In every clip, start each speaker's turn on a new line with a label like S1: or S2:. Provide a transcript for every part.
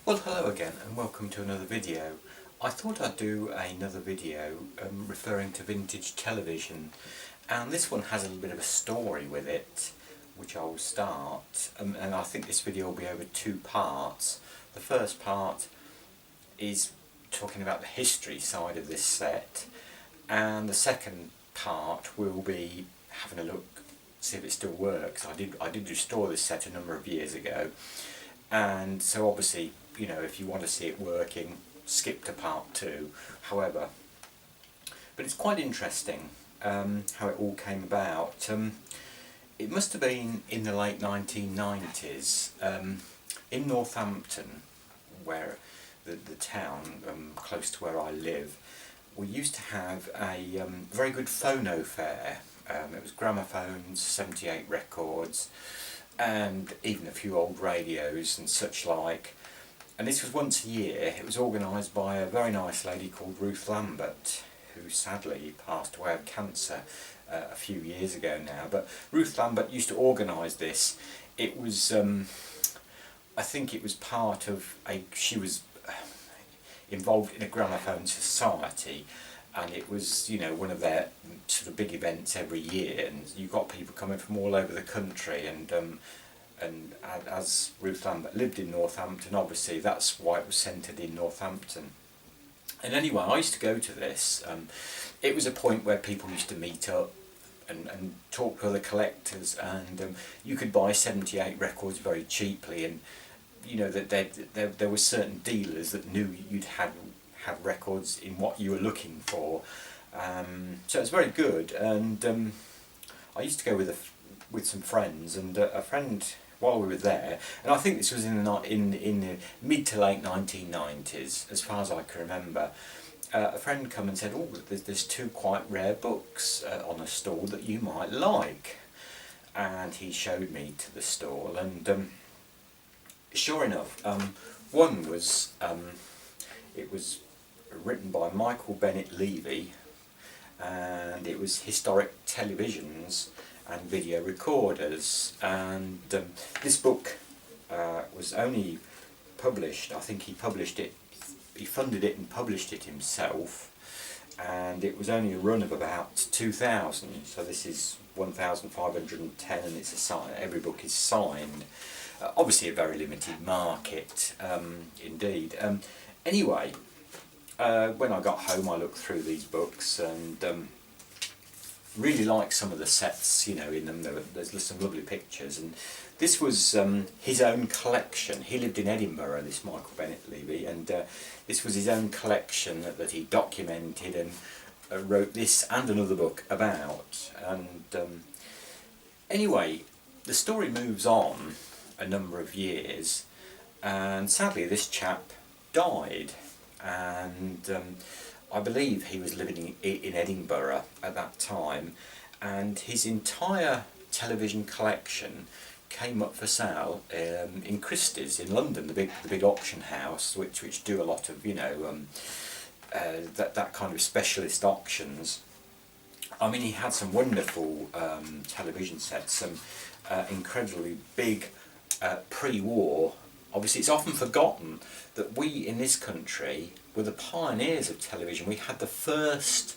S1: Well, hello again and welcome to another video. I thought I'd do another video referring to vintage television, and this one has a little bit of a story with it which I will start, and I think this video will be over two parts. The first part is talking about the history side of this set, and the second part will be having a look, see if it still works. I did restore this set a number of years ago, and so obviously, you know, if you want to see it working, skip to part two. However, but it's quite interesting how it all came about. It must have been in the late 1990s in Northampton, where the town close to where I live. We used to have a very good phono fair. It was gramophones, 78 records, and even a few old radios and such like. And this was once a year. It was organised by a very nice lady called Ruth Lambert, who sadly passed away of cancer a few years ago now. But Ruth Lambert used to organise this. It was, I think it was part of she was involved in a gramophone society, and it was, you know, one of their sort of big events every year, and you got people coming from all over the country, and as Ruth Lambert lived in Northampton, obviously that's why it was centred in Northampton. And anyway, I used to go to this. It was a point where people used to meet up and talk to other collectors, and you could buy 78 records very cheaply, and you know that there were certain dealers that knew you'd have records in what you were looking for. So it's very good, and I used to go with some friends, and a friend, while we were there, and I think this was in the mid to late 1990s, as far as I can remember, a friend come and said, "Oh, there's two quite rare books on a stall that you might like," and he showed me to the stall, and sure enough, one was it was written by Michael Bennett Levy, and it was historic televisions and video recorders, and this book was only published, I think he published it, he funded it and published it himself, and it was only a run of about 2,000, so this is 1,510, and it's every book is signed. Obviously a very limited market, indeed. Anyway, when I got home I looked through these books, and really like some of the sets, you know, in them. There's some lovely pictures, and this was his own collection. He lived in Edinburgh, this Michael Bennett Levy, and this was his own collection that he documented and wrote this and another book about. And anyway, the story moves on a number of years, and sadly this chap died, and I believe he was living in Edinburgh at that time, and his entire television collection came up for sale in Christie's in London, the big auction house, which do a lot of, you know, that kind of specialist auctions. I mean, he had some wonderful television sets, some incredibly big pre-war. Obviously it's often forgotten that we in this country were the pioneers of television. We had the first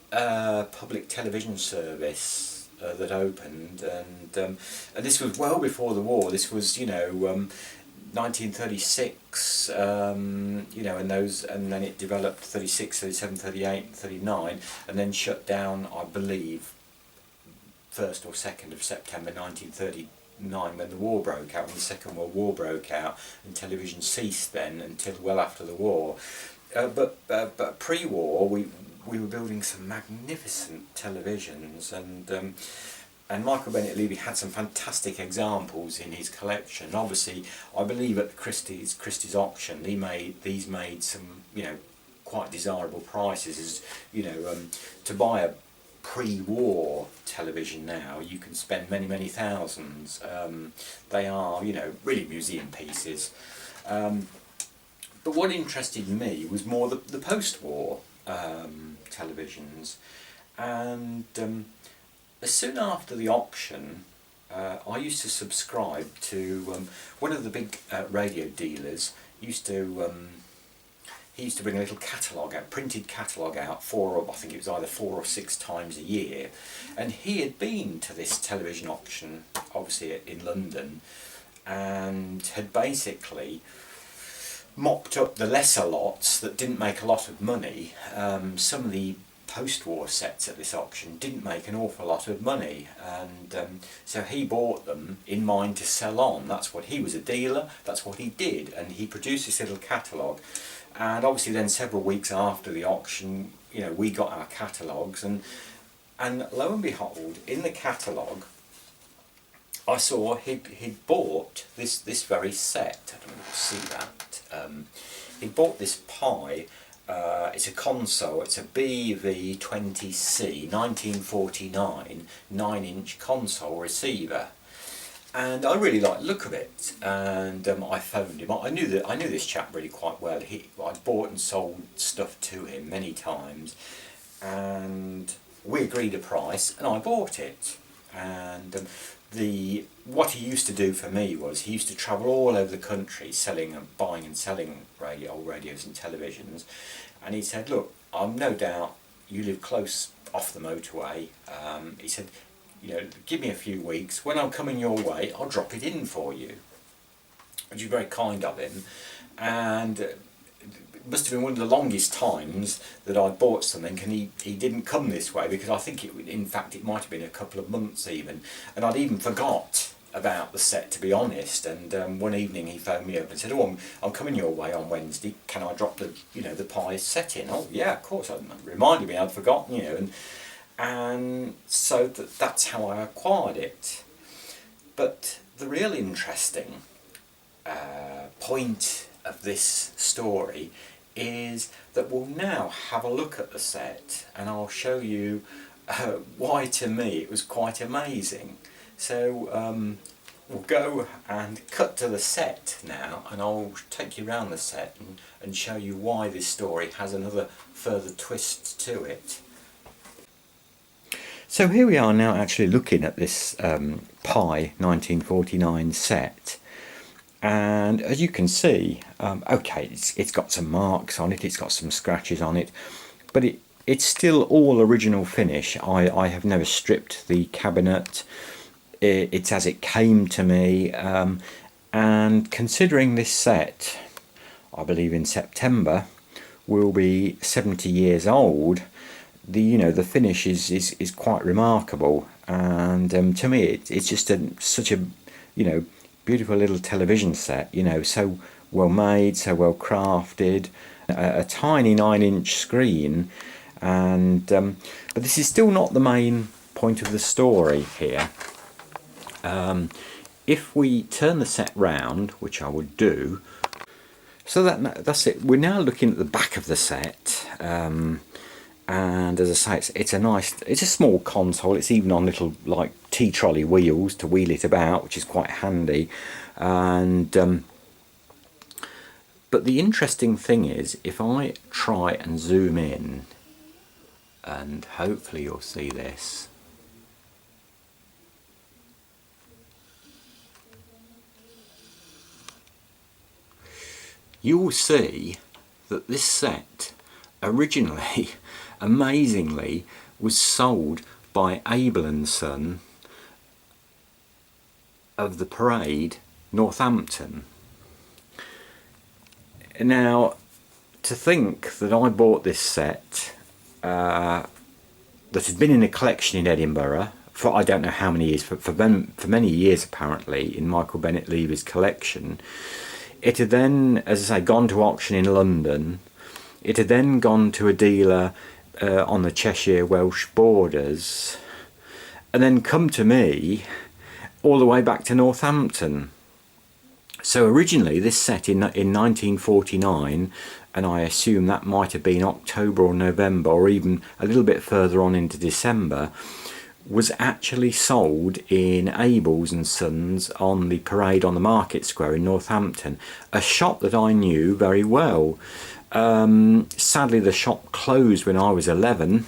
S1: public television service that opened, and this was well before the war. This was, you know, 1936, you know, and then it developed 36, 37, 38, 39, and then shut down, I believe, 1st or 2nd of September 1939, when the war broke out, when the Second World War broke out, and television ceased then until well after the war. But pre-war, we were building some magnificent televisions, and Michael Bennett Levy had some fantastic examples in his collection. Obviously, I believe at the Christie's auction, these made some, you know, quite desirable prices. As you know, to buy a pre-war television now, you can spend many thousands. They are, you know, really museum pieces. But what interested me was more the post-war televisions, and as soon after the auction, I used to subscribe to one of the big radio dealers. Used to he used to bring a little catalogue out, printed catalogue out I think it was either 4 or 6 times a year, and he had been to this television auction, obviously in London, and had basically mopped up the lesser lots that didn't make a lot of money. Some of the post-war sets at this auction didn't make an awful lot of money, and so he bought them in mind to sell on. That's what he was, a dealer, that's what he did, and he produced this little catalogue. And obviously then several weeks after the auction, you know, we got our catalogues, and lo and behold, in the catalogue I saw he'd bought this very set. I don't know if you see that. He bought this Pye. It's a console, it's a BV20C 1949 9-inch console receiver, and I really liked the look of it, and I phoned him. I knew this chap really quite well. I'd bought and sold stuff to him many times, and we agreed a price and I bought it. And what he used to do for me was he used to travel all over the country selling and buying and selling old radios and televisions, and he said, look, I'm no doubt you live close off the motorway. He said, you know, give me a few weeks, when I'm coming your way I'll drop it in for you, which is very kind of him. And it must have been one of the longest times that I bought something and he didn't come this way, because I think in fact it might have been a couple of months even, and I'd even forgot about the set, to be honest. And one evening he phoned me up and said, oh, I'm coming your way on Wednesday, can I drop the Pye set in? Oh yeah, of course. It reminded me I'd forgotten, you know, and so that's how I acquired it. But the real interesting point of this story is that we'll now have a look at the set, and I'll show you why to me it was quite amazing. So we'll go and cut to the set now, and I'll take you around the set and show you why this story has another further twist to it. So here we are now actually looking at this Pye 1949 set, and as you can see, okay, it's got some marks on it, it's got some scratches on it, but it's still all original finish. I have never stripped the cabinet. It's as it came to me, and considering this set, I believe in September, will be 70 years old, the finish is quite remarkable. And to me it's just such a beautiful little television set, so well made, so well crafted, a tiny 9-inch screen. And but this is still not the main point of the story here. If we turn the set round, which I would do, so that's it. We're now looking at the back of the set, and as I say, it's a small console. It's even on little like T-trolley wheels to wheel it about, which is quite handy. And but the interesting thing is, if I try and zoom in, and hopefully you'll see this. You will see that this set originally, amazingly, was sold by Abel & Son of the Parade, Northampton. Now, to think that I bought this set that had been in a collection in Edinburgh for I don't know how many years, for many years apparently, in Michael Bennett Levy's collection. It had then, as I say, gone to auction in London. It had then gone to a dealer on the Cheshire-Welsh borders, and then come to me all the way back to Northampton. So originally this set in 1949, and I assume that might have been October or November, or even a little bit further on into December, was actually sold in Abel's and Sons on the Parade on the Market Square in Northampton, a shop that I knew very well. Sadly the shop closed when I was 11,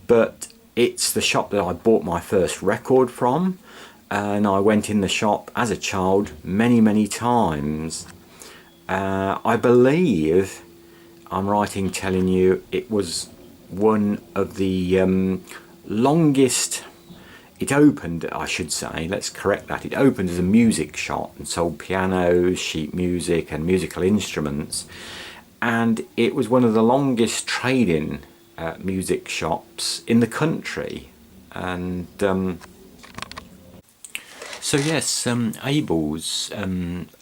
S1: but it's the shop that I bought my first record from, and I went in the shop as a child many times. I believe I'm right in telling you it was one of the longest. It opened, I should say, let's correct that, it opened as a music shop and sold pianos, sheet music and musical instruments, and it was one of the longest trading music shops in the country. And so yes, Abel's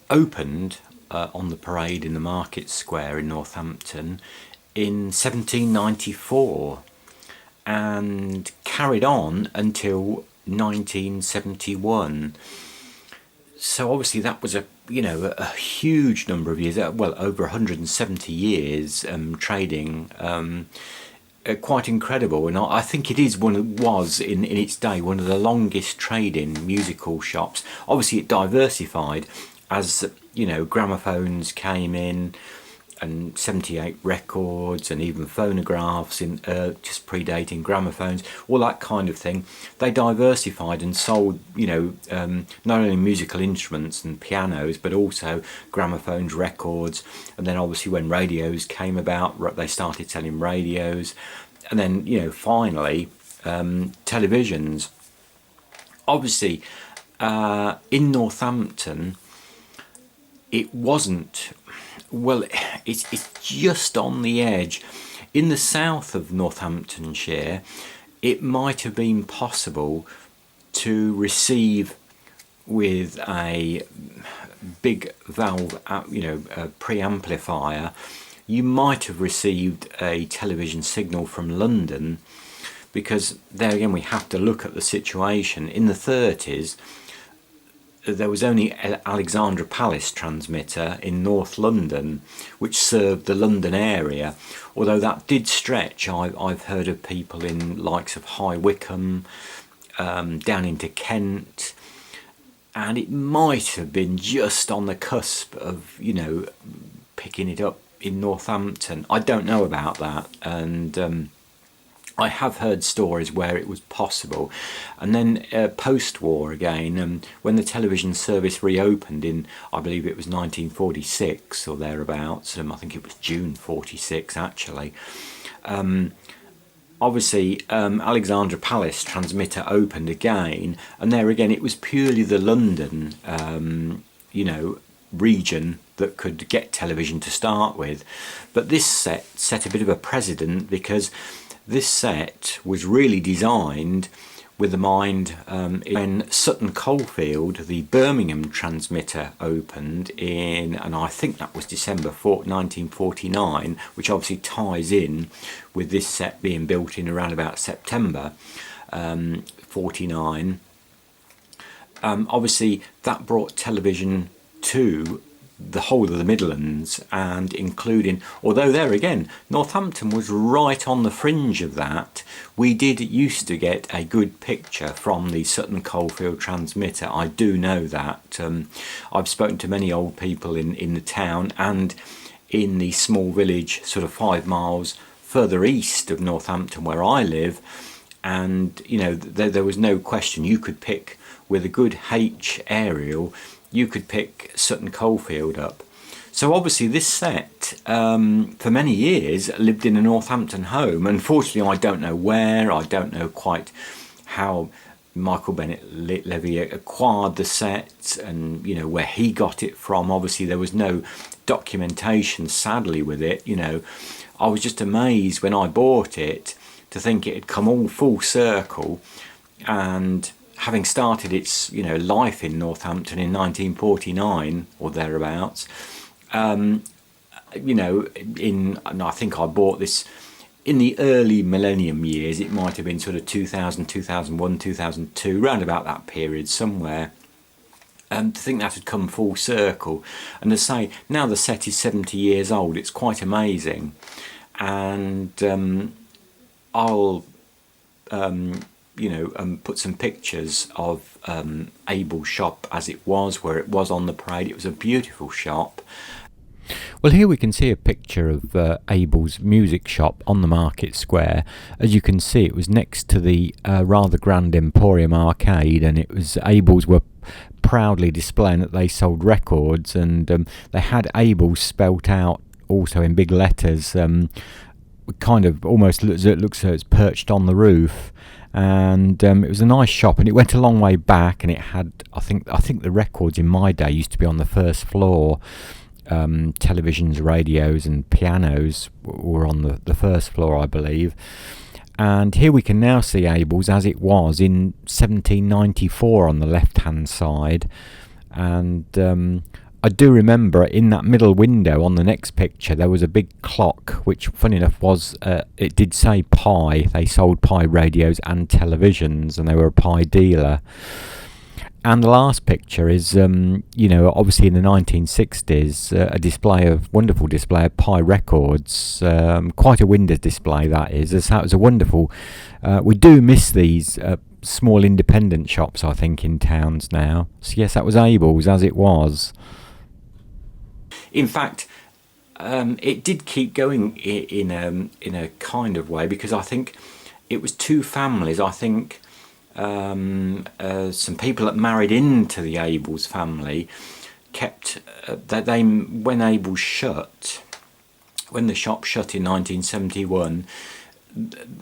S1: opened on the parade in the Market Square in Northampton in 1794 and carried on until 1971. So obviously that was a huge number of years, well over 170 years trading. Quite incredible, and I think it is was in its day one of the longest trading musical shops. Obviously it diversified as gramophones came in, and 78 records and even phonographs in just predating gramophones, all that kind of thing. They diversified and sold not only musical instruments and pianos but also gramophones, records, and then obviously when radios came about they started selling radios, and then finally televisions. Obviously in Northampton it wasn't, well, it's just on the edge. In the south of Northamptonshire, it might have been possible to receive with a big valve, a preamplifier. You might have received a television signal from London, because there again we have to look at the situation. In the 30s, there was only Alexandra Palace transmitter in North London, which served the London area, although that did stretch. I've heard of people in likes of High Wycombe, down into Kent, and it might have been just on the cusp of picking it up in Northampton. I don't know about that, and I have heard stories where it was possible. And then post-war again, when the television service reopened in, I believe it was 1946 or thereabouts, I think it was June 46 actually, obviously Alexandra Palace transmitter opened again, and there again it was purely the London region that could get television to start with. But this set a bit of a precedent, because this set was really designed with the mind when Sutton Coalfield, the Birmingham transmitter, opened in, and I think that was December 1949, which obviously ties in with this set being built in around about September 49. Obviously that brought television to the whole of the Midlands, and including, although there again Northampton was right on the fringe of that, we did used to get a good picture from the Sutton Coalfield transmitter. I do know that. I've spoken to many old people in the town and in the small village sort of 5 miles further east of Northampton where I live, and there was no question you could pick with a good H aerial, you could pick Sutton Coalfield up. So obviously this set for many years lived in a Northampton home. Unfortunately I don't know where, I don't know quite how Michael Bennett Levy acquired the set and where he got it from. Obviously there was no documentation sadly with it. I was just amazed when I bought it to think it had come all full circle, and having started its life in Northampton in 1949 or thereabouts, and I think I bought this in the early millennium years. It might have been sort of 2000, 2001, 2002, round about that period somewhere. To think that had come full circle, and to say now the set is 70 years old, it's quite amazing. And I'll put some pictures of Abel's shop as it was, where it was on the parade. It was a beautiful shop. Well, here we can see a picture of Abel's music shop on the market square. As you can see, it was next to the rather grand Emporium arcade, and it was Abel's were proudly displaying that they sold records, and they had Abel's spelt out also in big letters, kind of almost looks as it's perched on the roof. And it was a nice shop, and it went a long way back, and it had I think the records in my day used to be on the first floor. Televisions, radios and pianos were on the first floor, I believe. And here we can now see Abel's as it was in 1794 on the left hand side. And I do remember in that middle window on the next picture there was a big clock, which funny enough was it did say Pye. They sold Pye radios and televisions, and they were a Pye dealer. And the last picture is, you know, obviously in the 1960s, a wonderful display of Pye records, quite a window display that is. That was a wonderful. We do miss these small independent shops, I think, in towns now. So yes, that was Abel's as it was. In fact, it did keep going in a kind of way, because I think it was two families. I think. Some people that married into the Abel's family kept when Abel's shut, when the shop shut in 1971,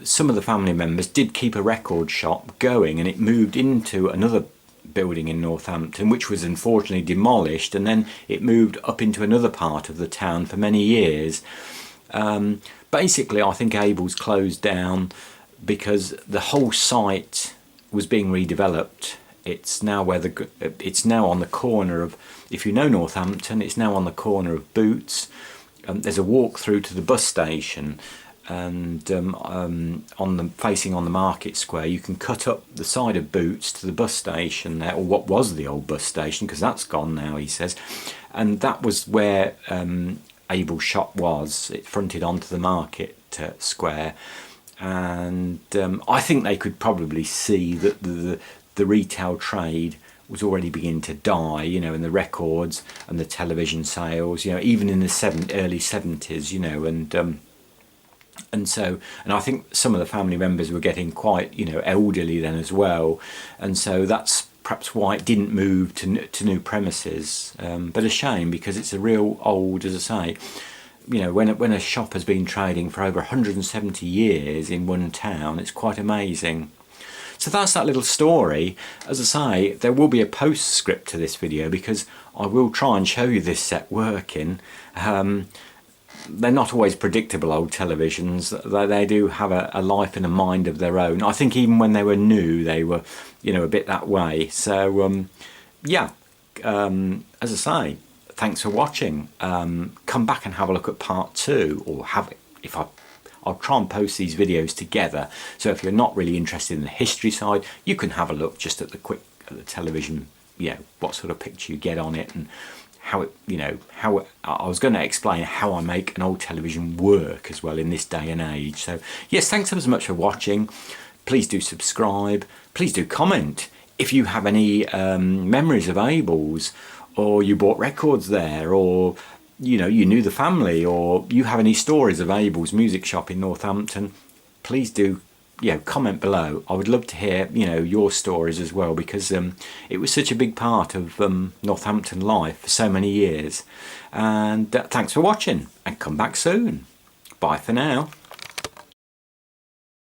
S1: some of the family members did keep a record shop going, and it moved into another building in Northampton, which was unfortunately demolished, and then it moved up into another part of the town for many years. Basically, I think Abel's closed down because the whole site was being redeveloped. It's now on the corner of, if you know Northampton, it's now on the corner of Boots. There's a walk through to the bus station, and facing on the market square, you can cut up the side of Boots to the bus station there, or what was the old bus station, because that's gone now, he says. And that was where Abel's shop was. It fronted onto the market square. And I think they could probably see that the retail trade was already beginning to die, you know, in the records and the television sales, you know, even in the early 70s, you know, and I think some of the family members were getting quite, you know, elderly then as well, and so that's perhaps why it didn't move to new premises. But a shame, because it's a real old, as I say. You know, when a shop has been trading for over 170 years in one town, it's quite amazing. So that's that little story. As I say, there will be a postscript to this video, because I will try and show you this set working. They're not always predictable, old televisions. They do have a life and a mind of their own. I think even when they were new, they were, you know, a bit that way. So, yeah, as I say, thanks for watching. Come back and have a look at part 2, or I'll try and post these videos together. So if you're not really interested in the history side, you can have a look just at the television, you know, what sort of picture you get on it, and how it, you know, I was going to explain how I make an old television work as well in this day and age. So yes, thanks ever so much for watching. Please do subscribe. Please do comment if you have any memories of Abel's, or you bought records there, or you know, you knew the family, or you have any stories of Abel's music shop in Northampton. Please do, you know, comment below. I would love to hear, you know, your stories as well, because it was such a big part of Northampton life for so many years. And thanks for watching, and come back soon. Bye for now.